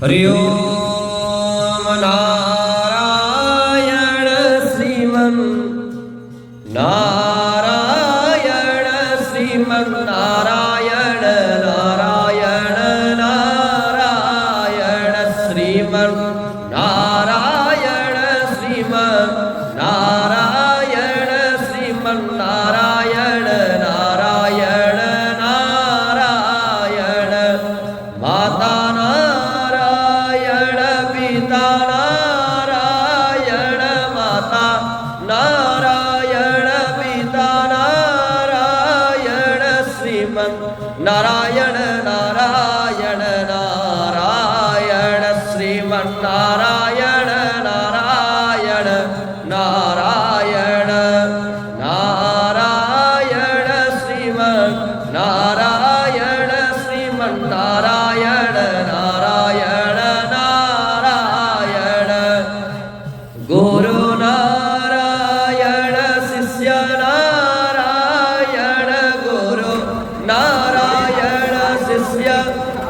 हरि ओम नारायण श्रीमन् नारायण श्रीमन् नारायण नारायण नारायण श्रीमन् नारायण श्रीमन् नारायण श्रीमन् नारायण नारायण नारायण माता नारायण पिता नारायण माता नारायण पिता नारायण श्रीमन् नारायण नारायण नारायण श्रीमन् नारायण नारायण नारायण नारायण श्रीमन् नारायण श्रीमन् नारायण नारायण नारायण गुरु नारायण शिष्य नारायण गुरु नारायण शिष्य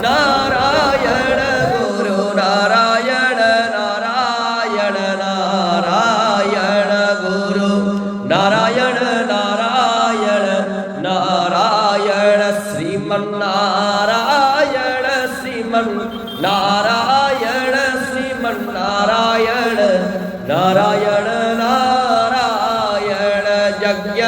नारायण गुरु नारायण नारायण नारायण गुरु नारायण नारायण नारायण श्रीमन्नारायण श्रीमन्नारायण श्रीमन्नारायण नारायण नारायण यज्ञ